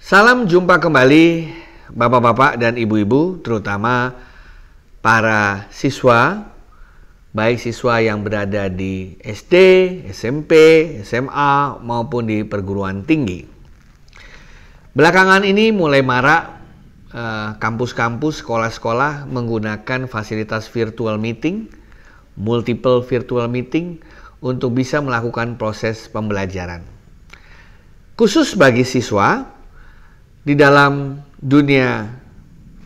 Salam jumpa kembali Bapak-bapak dan Ibu-ibu, terutama para siswa, baik siswa yang berada di SD, SMP, SMA maupun di perguruan tinggi. Belakangan ini mulai marak kampus-kampus, sekolah-sekolah menggunakan fasilitas virtual meeting, multiple virtual meeting untuk bisa melakukan proses pembelajaran. Khusus bagi siswa, di dalam dunia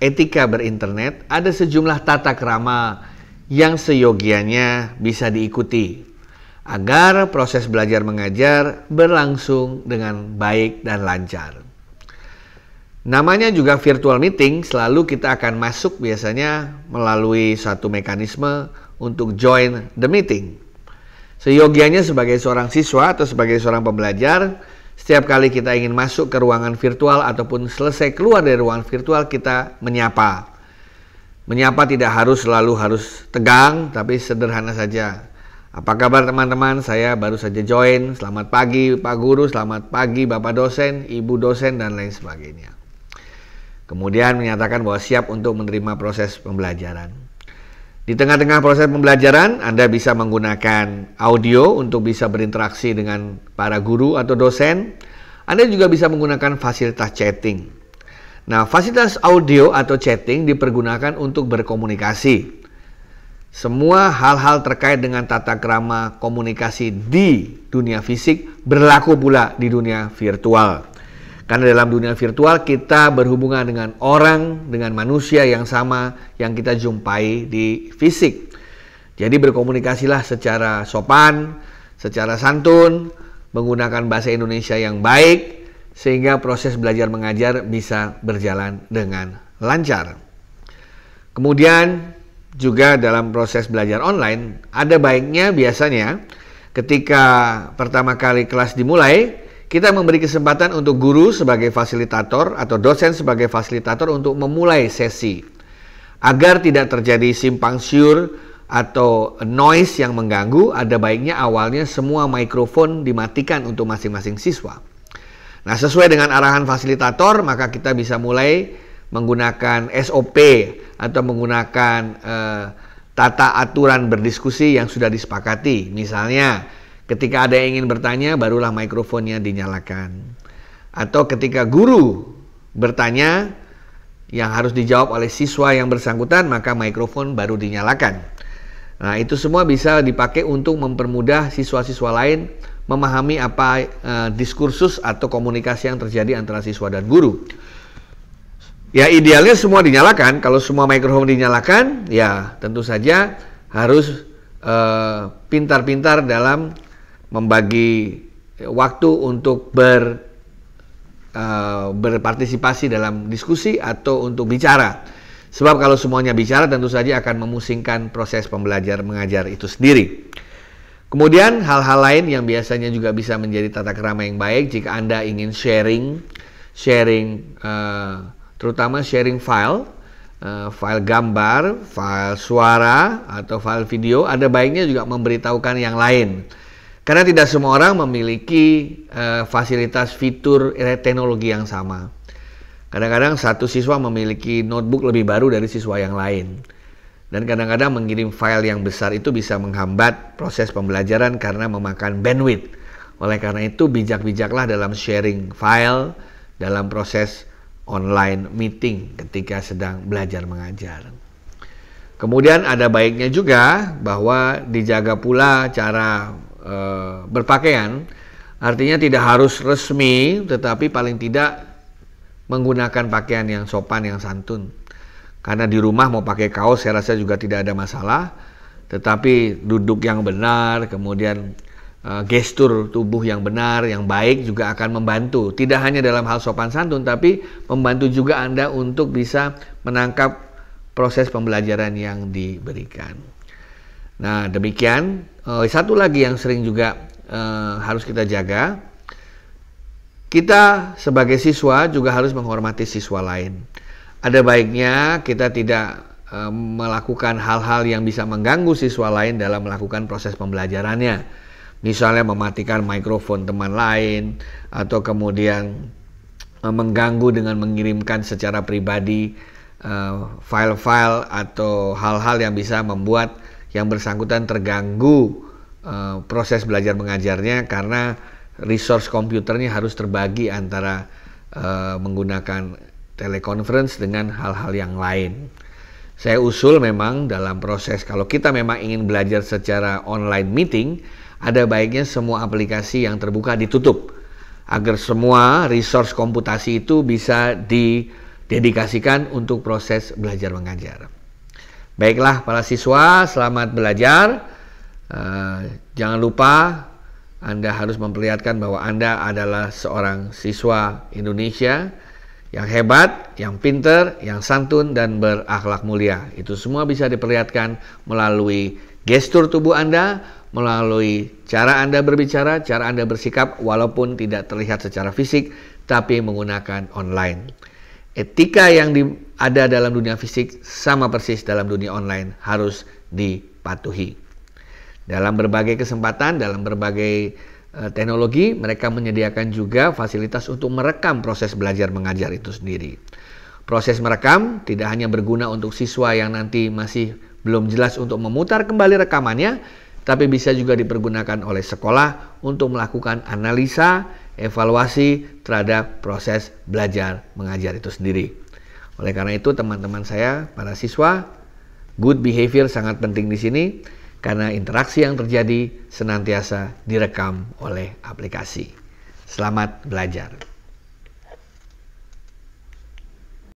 etika berinternet ada sejumlah tata krama yang seyogianya bisa diikuti agar proses belajar mengajar berlangsung dengan baik dan lancar. Namanya juga virtual meeting, selalu kita akan masuk biasanya melalui satu mekanisme untuk join the meeting. Seyogianya sebagai seorang siswa atau sebagai seorang pembelajar, setiap kali kita ingin masuk ke ruangan virtual ataupun selesai keluar dari ruangan virtual, kita menyapa. Menyapa tidak selalu harus tegang, tapi sederhana saja. Apa kabar teman-teman? Saya baru saja join. Selamat pagi Pak Guru, selamat pagi Bapak dosen, Ibu dosen, dan lain sebagainya. Kemudian menyatakan bahwa siap untuk menerima proses pembelajaran. Di tengah-tengah proses pembelajaran, Anda bisa menggunakan audio untuk bisa berinteraksi dengan para guru atau dosen. Anda juga bisa menggunakan fasilitas chatting. Nah, fasilitas audio atau chatting dipergunakan untuk berkomunikasi. Semua hal-hal terkait dengan tata krama komunikasi di dunia fisik berlaku pula di dunia virtual. Karena dalam dunia virtual kita berhubungan dengan orang, dengan manusia yang sama yang kita jumpai di fisik. Jadi berkomunikasilah secara sopan, secara santun, menggunakan bahasa Indonesia yang baik, sehingga proses belajar mengajar bisa berjalan dengan lancar. Kemudian juga dalam proses belajar online, ada baiknya biasanya ketika pertama kali kelas dimulai, kita memberi kesempatan untuk guru sebagai fasilitator atau dosen sebagai fasilitator untuk memulai sesi. Agar tidak terjadi simpang siur atau noise yang mengganggu, ada baiknya awalnya semua mikrofon dimatikan untuk masing-masing siswa. Nah, sesuai dengan arahan fasilitator, maka kita bisa mulai menggunakan SOP atau menggunakan tata aturan berdiskusi yang sudah disepakati. Misalnya, ketika ada yang ingin bertanya, barulah mikrofonnya dinyalakan. Atau ketika guru bertanya yang harus dijawab oleh siswa yang bersangkutan, maka mikrofon baru dinyalakan. Nah, itu semua bisa dipakai untuk mempermudah siswa-siswa lain memahami apa diskursus atau komunikasi yang terjadi antara siswa dan guru. Ya, idealnya semua dinyalakan. Kalau semua mikrofon dinyalakan, ya tentu saja harus pintar-pintar dalam membagi waktu untuk berpartisipasi dalam diskusi atau untuk bicara. Sebab kalau semuanya bicara tentu saja akan memusingkan proses pembelajar mengajar itu sendiri. Kemudian hal-hal lain yang biasanya juga bisa menjadi tata krama yang baik jika Anda ingin sharing terutama sharing file gambar, file suara atau file video, ada baiknya juga memberitahukan yang lain. Karena tidak semua orang memiliki fasilitas fitur teknologi yang sama. Kadang-kadang satu siswa memiliki notebook lebih baru dari siswa yang lain. Dan kadang-kadang mengirim file yang besar itu bisa menghambat proses pembelajaran karena memakan bandwidth. Oleh karena itu, bijak-bijaklah dalam sharing file dalam proses online meeting ketika sedang belajar mengajar. Kemudian ada baiknya juga bahwa dijaga pula cara berpakaian, artinya tidak harus resmi, tetapi paling tidak menggunakan pakaian yang sopan, yang santun. Karena di rumah mau pakai kaos saya rasa juga tidak ada masalah, tetapi duduk yang benar, kemudian gestur tubuh yang benar, yang baik juga akan membantu. Tidak hanya dalam hal sopan santun, tapi membantu juga Anda untuk bisa menangkap proses pembelajaran yang diberikan. Nah, demikian. Satu lagi yang sering juga harus kita jaga, kita sebagai siswa juga harus menghormati siswa lain. Ada baiknya kita tidak melakukan hal-hal yang bisa mengganggu siswa lain dalam melakukan proses pembelajarannya. Misalnya mematikan mikrofon teman lain, atau kemudian mengganggu dengan mengirimkan secara pribadi file-file atau hal-hal yang bisa membuat yang bersangkutan terganggu proses belajar mengajarnya, karena resource komputernya harus terbagi antara menggunakan teleconference dengan hal-hal yang lain. Saya usul memang dalam proses, kalau kita memang ingin belajar secara online meeting, ada baiknya semua aplikasi yang terbuka ditutup, agar semua resource komputasi itu bisa didedikasikan untuk proses belajar mengajar. Baiklah para siswa, selamat belajar. Jangan lupa Anda harus memperlihatkan bahwa Anda adalah seorang siswa Indonesia yang hebat, yang pinter, yang santun, dan berakhlak mulia. Itu semua bisa diperlihatkan melalui gestur tubuh Anda, melalui cara Anda berbicara, cara Anda bersikap, walaupun tidak terlihat secara fisik, tapi menggunakan online. Etika yang ada dalam dunia fisik sama persis dalam dunia online, harus dipatuhi. Dalam berbagai kesempatan, dalam berbagai teknologi, mereka menyediakan juga fasilitas untuk merekam proses belajar mengajar itu sendiri. Proses merekam tidak hanya berguna untuk siswa yang nanti masih belum jelas untuk memutar kembali rekamannya, tapi bisa juga dipergunakan oleh sekolah untuk melakukan analisa, evaluasi terhadap proses belajar mengajar itu sendiri. Oleh karena itu, teman-teman saya, para siswa, good behavior sangat penting di sini, karena interaksi yang terjadi senantiasa direkam oleh aplikasi. Selamat belajar.